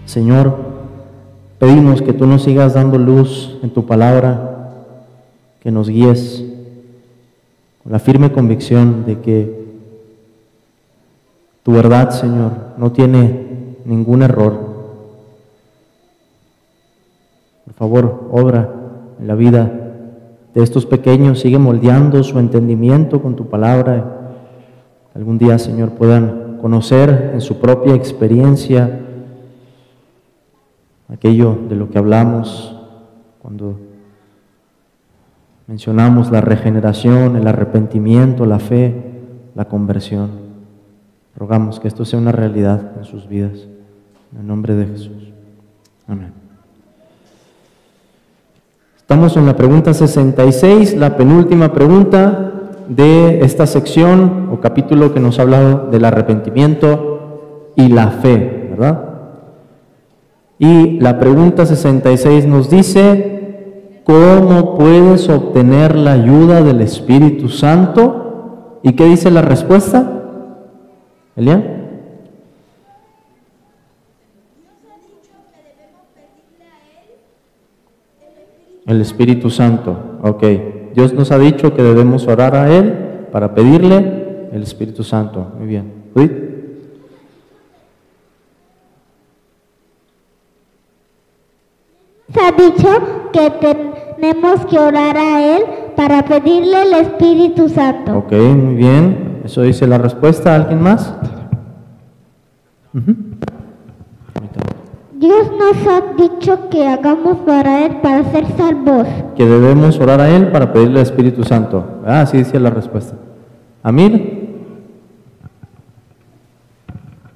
Señor, pedimos que tú nos sigas dando luz en tu palabra, que nos guíes con la firme convicción de que tu verdad, Señor, no tiene ningún error. Por favor, obra en la vida de estos pequeños, sigue moldeando su entendimiento con tu palabra. Algún día, Señor, puedan conocer en su propia experiencia aquello de lo que hablamos cuando mencionamos la regeneración, el arrepentimiento, la fe, la conversión. Rogamos que esto sea una realidad en sus vidas. En el nombre de Jesús. Amén. Estamos en la pregunta 66, la penúltima pregunta de esta sección o capítulo que nos habla del arrepentimiento y la fe, ¿verdad? Y la pregunta 66 nos dice: ¿cómo puedes obtener la ayuda del Espíritu Santo? ¿Y qué dice la respuesta? ¿Elian? El Espíritu Santo, ok. Dios nos ha dicho que debemos orar a Él para pedirle el Espíritu Santo. Muy bien. ¿Judith? Se ha dicho que tenemos que orar a Él para pedirle el Espíritu Santo. Ok, muy bien. Eso dice la respuesta. ¿Alguien más? Dios nos ha dicho que hagamos para Él para ser salvos. Que debemos orar a Él para pedirle el Espíritu Santo. Sí dice la respuesta. Amir,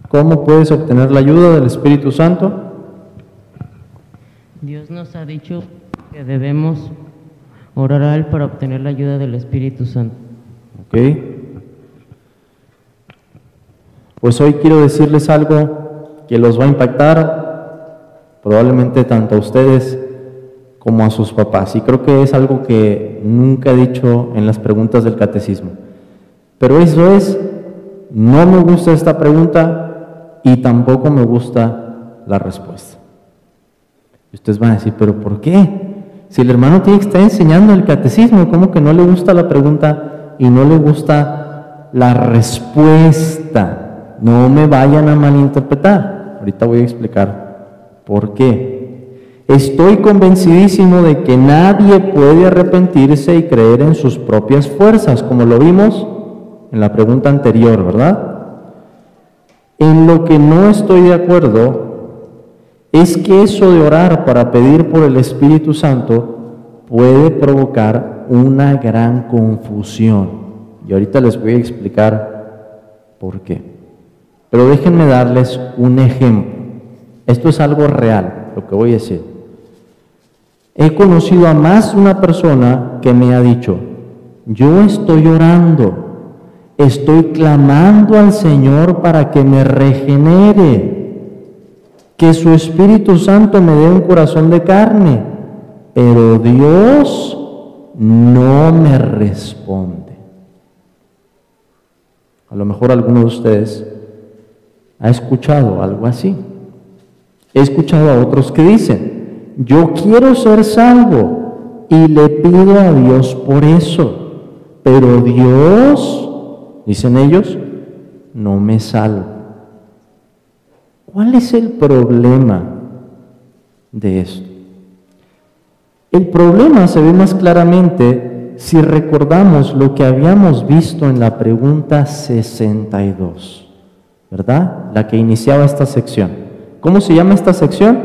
¿cómo puedes obtener la ayuda del Espíritu Santo? Dios nos ha dicho que debemos orar a Él para obtener la ayuda del Espíritu Santo. Ok. Pues hoy quiero decirles algo que los va a impactar, probablemente tanto a ustedes como a sus papás. Y creo que es algo que nunca he dicho en las preguntas del catecismo. Pero eso es, no me gusta esta pregunta y tampoco me gusta la respuesta. Y ustedes van a decir, ¿pero por qué? Si el hermano tiene que estar enseñando el catecismo, ¿cómo que no le gusta la pregunta y no le gusta la respuesta? No me vayan a malinterpretar. Ahorita voy a explicar por qué. Estoy convencidísimo de que nadie puede arrepentirse y creer en sus propias fuerzas, como lo vimos en la pregunta anterior, ¿verdad? En lo que no estoy de acuerdo es que eso de orar para pedir por el Espíritu Santo puede provocar una gran confusión. Y ahorita les voy a explicar por qué. Pero déjenme darles un ejemplo. Esto es algo real, lo que voy a decir. He conocido a más de una persona que me ha dicho: yo estoy orando, estoy clamando al Señor para que me regenere, que su Espíritu Santo me dé un corazón de carne, pero Dios no me responde. A lo mejor alguno de ustedes ha escuchado algo así. He escuchado a otros que dicen: yo quiero ser salvo y le pido a Dios por eso, pero Dios, dicen ellos, no me salva. ¿Cuál es el problema de esto? El problema se ve más claramente si recordamos lo que habíamos visto en la pregunta 62, ¿verdad? La que iniciaba esta sección. ¿Cómo se llama esta sección?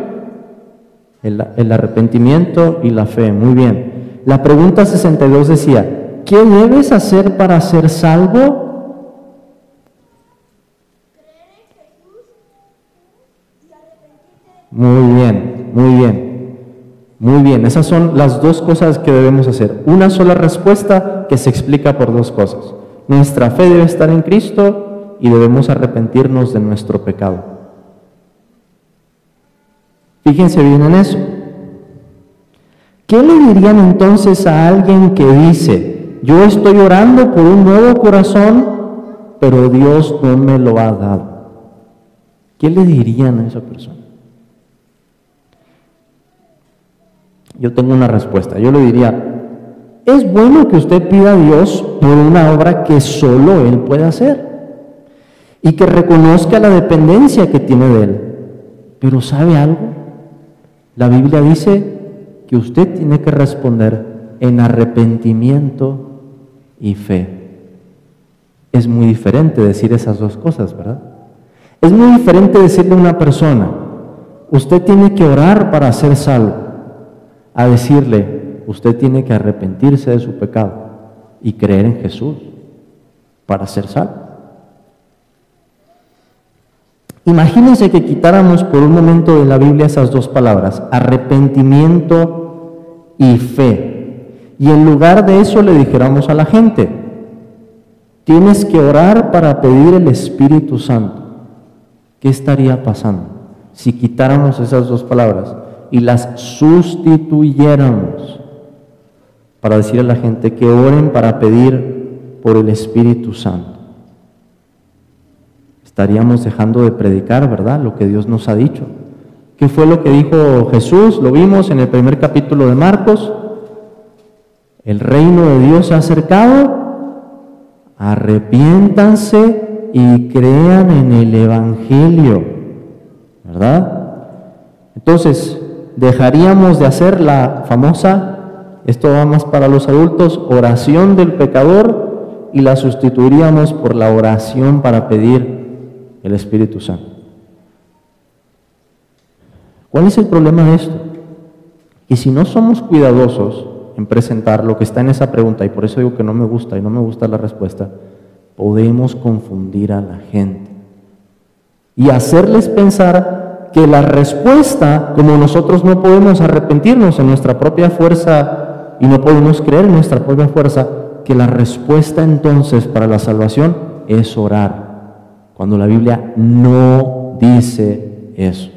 El arrepentimiento y la fe. Muy bien. La pregunta 62 decía: ¿qué debes hacer para ser salvo? Muy bien, muy bien, muy bien. Esas son las dos cosas que debemos hacer. Una sola respuesta que se explica por dos cosas. Nuestra fe debe estar en Cristo y debemos arrepentirnos de nuestro pecado. Fíjense bien en eso. ¿Qué le dirían entonces a alguien que dice: yo estoy orando por un nuevo corazón, pero Dios no me lo ha dado? ¿Qué le dirían a esa persona? yo tengo una respuesta. Yo le diría, es bueno que usted pida a Dios por una obra que solo Él puede hacer y que reconozca la dependencia que tiene de Él. Pero ¿sabe algo? La Biblia dice que usted tiene que responder en arrepentimiento y fe. Es muy diferente decir esas dos cosas, ¿verdad? Es muy diferente decirle a una persona, usted tiene que orar para ser salvo, a decirle, usted tiene que arrepentirse de su pecado y creer en Jesús para ser salvo. Imagínense que quitáramos por un momento de la Biblia esas dos palabras, arrepentimiento y fe, y en lugar de eso le dijéramos a la gente, tienes que orar para pedir el Espíritu Santo. ¿Qué estaría pasando si quitáramos esas dos palabras y las sustituyéramos para decir a la gente que oren para pedir por el Espíritu Santo? Estaríamos dejando de predicar, ¿verdad?, lo que Dios nos ha dicho. ¿Qué fue lo que dijo Jesús? Lo vimos en el primer capítulo de Marcos. El reino de Dios se ha acercado. Arrepiéntanse y crean en el Evangelio, ¿verdad? Entonces, dejaríamos de hacer la famosa, esto va más para los adultos, oración del pecador, y la sustituiríamos por la oración para pedir el Espíritu Santo. ¿Cuál es el problema de esto? Que si no somos cuidadosos en presentar lo que está en esa pregunta, y por eso digo que no me gusta y no me gusta la respuesta, podemos confundir a la gente y hacerles pensar que la respuesta, como nosotros no podemos arrepentirnos en nuestra propia fuerza y no podemos creer en nuestra propia fuerza, que la respuesta entonces para la salvación es orar, cuando la Biblia no dice eso.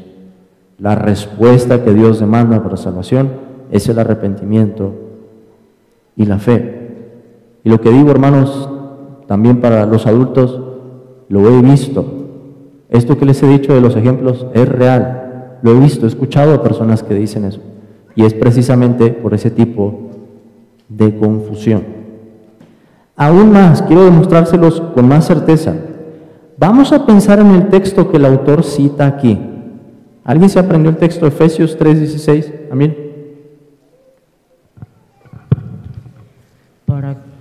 La respuesta que Dios demanda para la salvación es el arrepentimiento y la fe. Y lo que digo, hermanos, también para los adultos, lo he visto. Esto que les he dicho de los ejemplos es real. Lo he visto, he escuchado a personas que dicen eso. Y es precisamente por ese tipo de confusión. Aún más, quiero demostrárselos con más certeza. Vamos a pensar en el texto que el autor cita aquí. ¿Alguien se aprendió el texto de Efesios 3:16? Amén.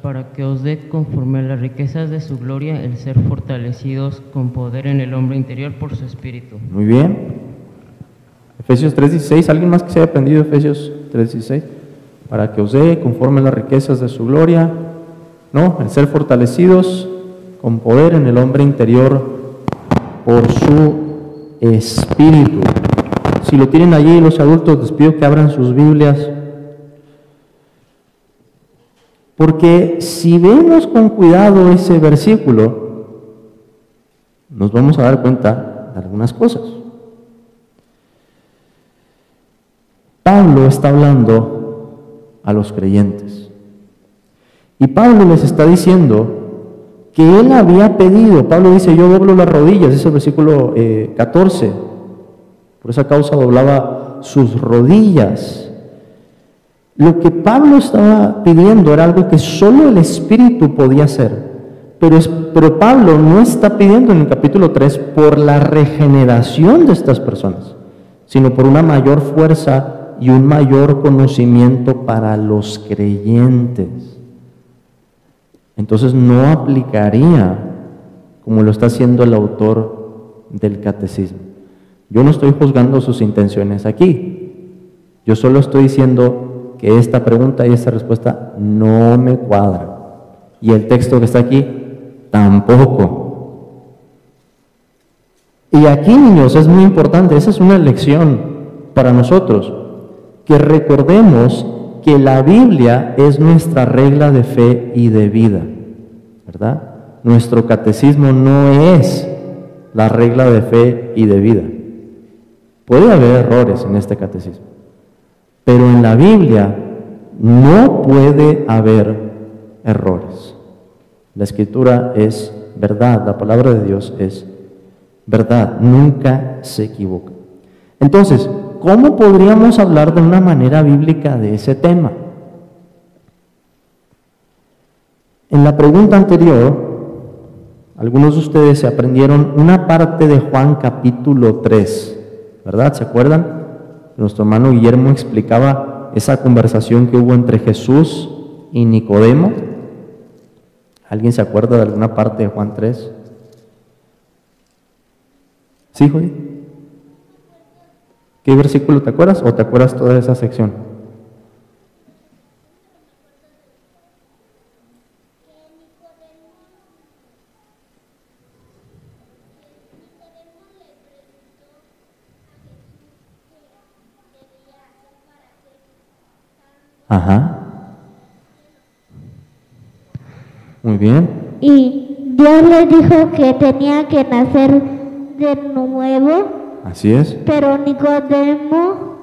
Para que os dé conforme a las riquezas de su gloria el ser fortalecidos con poder en el hombre interior por su espíritu. Muy bien. Efesios 3:16. ¿Alguien más que se haya aprendido Efesios 3:16? Para que os dé conforme a las riquezas de su gloria. No, el ser fortalecidos con poder en el hombre interior por su espíritu. Si lo tienen allí los adultos, les pido que abran sus Biblias. Porque si vemos con cuidado ese versículo, nos vamos a dar cuenta de algunas cosas. Pablo está hablando a los creyentes. Y Pablo les está diciendo que él había pedido. Pablo dice, yo doblo las rodillas, es el versículo 14. Por esa causa doblaba sus rodillas. Lo que Pablo estaba pidiendo era algo que solo el Espíritu podía hacer. Pero Pablo no está pidiendo en el capítulo 3 por la regeneración de estas personas, sino por una mayor fuerza y un mayor conocimiento para los creyentes. Entonces no aplicaría como lo está haciendo el autor del catecismo. Yo no estoy juzgando sus intenciones aquí. Yo solo estoy diciendo que esta pregunta y esta respuesta no me cuadran. Y el texto que está aquí tampoco. Y aquí, niños, es muy importante, esa es una lección para nosotros, que recordemos que la Biblia es nuestra regla de fe y de vida, ¿verdad? Nuestro catecismo no es la regla de fe y de vida. Puede haber errores en este catecismo, pero en la Biblia no puede haber errores. La Escritura es verdad, la palabra de Dios es verdad, nunca se equivoca. Entonces, ¿cómo podríamos hablar de una manera bíblica de ese tema? En la pregunta anterior, algunos de ustedes se aprendieron una parte de Juan capítulo 3, ¿verdad? ¿Se acuerdan? Nuestro hermano Guillermo explicaba esa conversación que hubo entre Jesús y Nicodemo. ¿Alguien se acuerda de alguna parte de Juan 3? ¿Sí, Joy? ¿Qué versículo te acuerdas o te acuerdas toda esa sección? Ajá. Muy bien. Y Dios le dijo que tenía que nacer de nuevo. Así es. Pero Nicodemo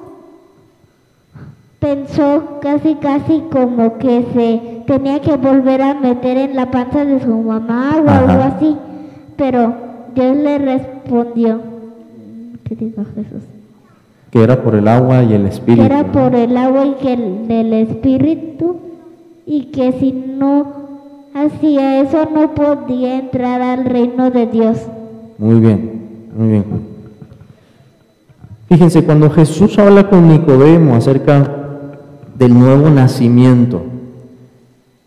pensó casi como que se tenía que volver a meter en la panza de su mamá o algo así. Pero Dios le respondió, ¿qué dijo Jesús? Que era por el agua y el espíritu. Que era por el agua y que el espíritu, y que si no hacía eso no podía entrar al reino de Dios. Muy bien, muy bien. Fíjense, cuando Jesús habla con Nicodemo acerca del nuevo nacimiento,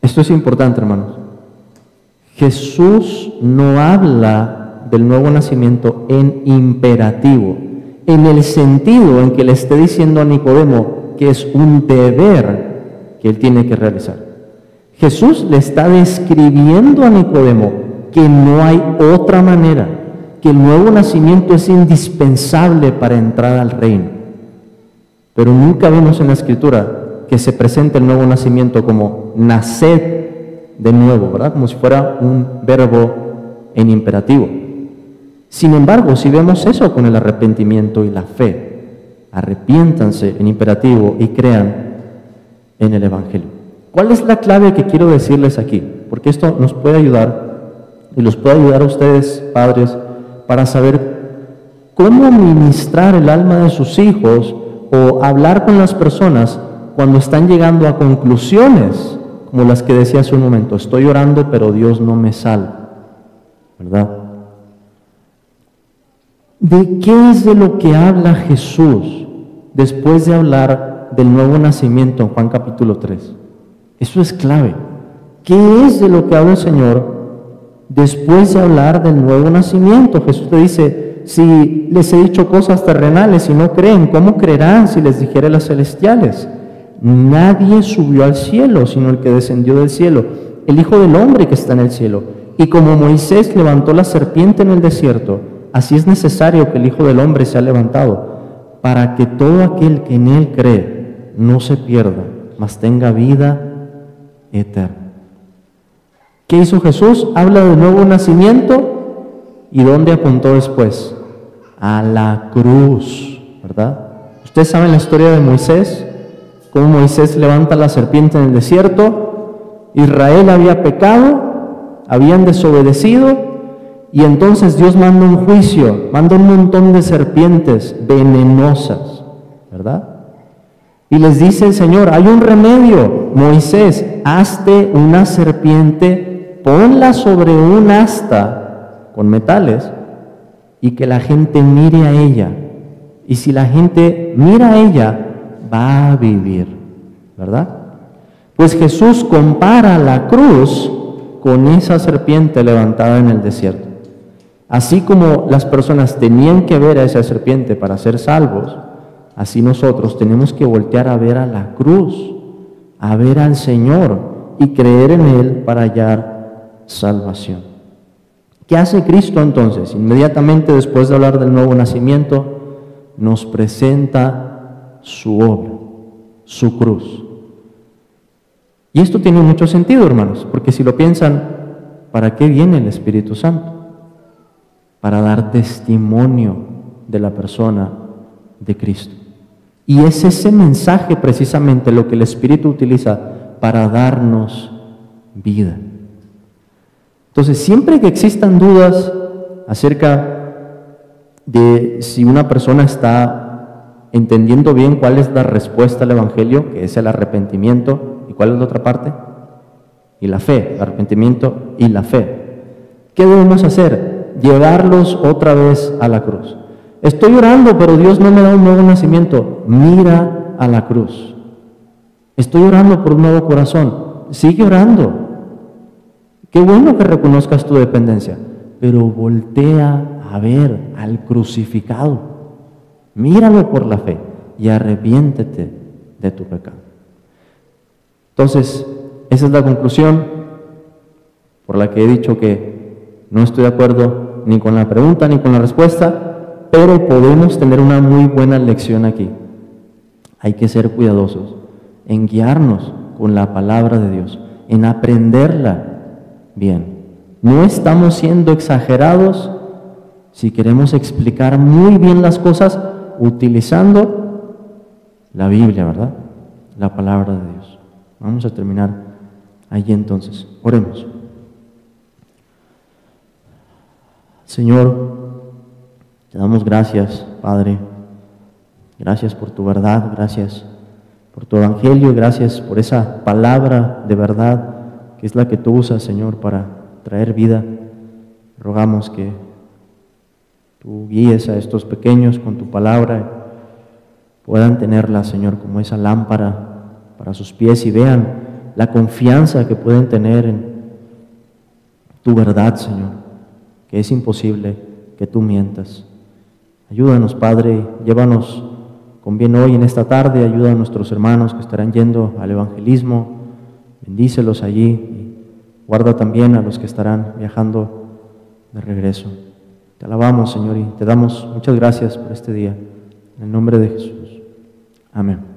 esto es importante, hermanos. Jesús no habla del nuevo nacimiento en imperativo, en el sentido en que le esté diciendo a Nicodemo que es un deber que él tiene que realizar. Jesús le está describiendo a Nicodemo que no hay otra manera, que el nuevo nacimiento es indispensable para entrar al reino. Pero nunca vemos en la Escritura que se presente el nuevo nacimiento como nacer de nuevo, ¿verdad? Como si fuera un verbo en imperativo. Sin embargo, si vemos eso con el arrepentimiento y la fe, arrepiéntanse en imperativo y crean en el Evangelio. ¿Cuál es la clave que quiero decirles aquí? Porque esto nos puede ayudar y los puede ayudar a ustedes, padres, para saber cómo ministrar el alma de sus hijos o hablar con las personas cuando están llegando a conclusiones como las que decía hace un momento. Estoy orando, pero Dios no me salva, ¿verdad? ¿De qué es de lo que habla Jesús después de hablar del nuevo nacimiento en Juan capítulo 3? Eso es clave. ¿Qué es de lo que habla el Señor después de hablar del nuevo nacimiento? Jesús te dice, si les he dicho cosas terrenales y no creen, ¿cómo creerán si les dijere las celestiales? Nadie subió al cielo, sino el que descendió del cielo, el Hijo del Hombre que está en el cielo. Y como Moisés levantó la serpiente en el desierto, así es necesario que el Hijo del Hombre sea levantado, para que todo aquel que en él cree no se pierda, mas tenga vida eterna. ¿Qué hizo Jesús? Habla del nuevo nacimiento. ¿Y dónde apuntó después? A la cruz, ¿verdad? Ustedes saben la historia de Moisés, cómo Moisés levanta la serpiente en el desierto. Israel había pecado, habían desobedecido, y entonces Dios manda un juicio, manda un montón de serpientes venenosas, ¿verdad? Y les dice el Señor, hay un remedio, Moisés, hazte una serpiente, ponla sobre un asta con metales y que la gente mire a ella. Y si la gente mira a ella, va a vivir, ¿verdad? Pues Jesús compara la cruz con esa serpiente levantada en el desierto. Así como las personas tenían que ver a esa serpiente para ser salvos, así nosotros tenemos que voltear a ver a la cruz, a ver al Señor y creer en Él para hallar salvación. ¿Qué hace Cristo entonces? Inmediatamente después de hablar del nuevo nacimiento, nos presenta su obra, su cruz. Y esto tiene mucho sentido, hermanos, porque si lo piensan, ¿para qué viene el Espíritu Santo? Para dar testimonio de la persona de Cristo. Y es ese mensaje precisamente lo que el Espíritu utiliza para darnos vida. Entonces, siempre que existan dudas acerca de si una persona está entendiendo bien cuál es la respuesta al Evangelio, que es el arrepentimiento, ¿y cuál es la otra parte? Y la fe, el arrepentimiento y la fe. ¿Qué debemos hacer? Llevarlos otra vez a la cruz. Estoy orando, pero Dios no me da un nuevo nacimiento. Mira a la cruz. Estoy orando por un nuevo corazón. Sigue orando. Qué bueno que reconozcas tu dependencia, pero voltea a ver al crucificado. Míralo por la fe y arrepiéntete de tu pecado. Entonces, esa es la conclusión por la que he dicho que no estoy de acuerdo ni con la pregunta ni con la respuesta, pero podemos tener una muy buena lección aquí. Hay que ser cuidadosos en guiarnos con la palabra de Dios, en aprenderla bien. No estamos siendo exagerados si queremos explicar muy bien las cosas utilizando la Biblia, ¿verdad? La palabra de Dios. Vamos a terminar allí entonces. Oremos. Señor, te damos gracias, Padre. Gracias por tu verdad, gracias por tu evangelio, gracias por esa palabra de verdad que es la que tú usas, Señor, para traer vida. Rogamos que tú guíes a estos pequeños con tu palabra, puedan tenerla, Señor, como esa lámpara para sus pies y vean la confianza que pueden tener en tu verdad, Señor, que es imposible que tú mientas. Ayúdanos, Padre, llévanos con bien hoy en esta tarde, ayuda a nuestros hermanos que estarán yendo al evangelismo, bendícelos allí y guarda también a los que estarán viajando de regreso. Te alabamos, Señor, y te damos muchas gracias por este día. En el nombre de Jesús. Amén.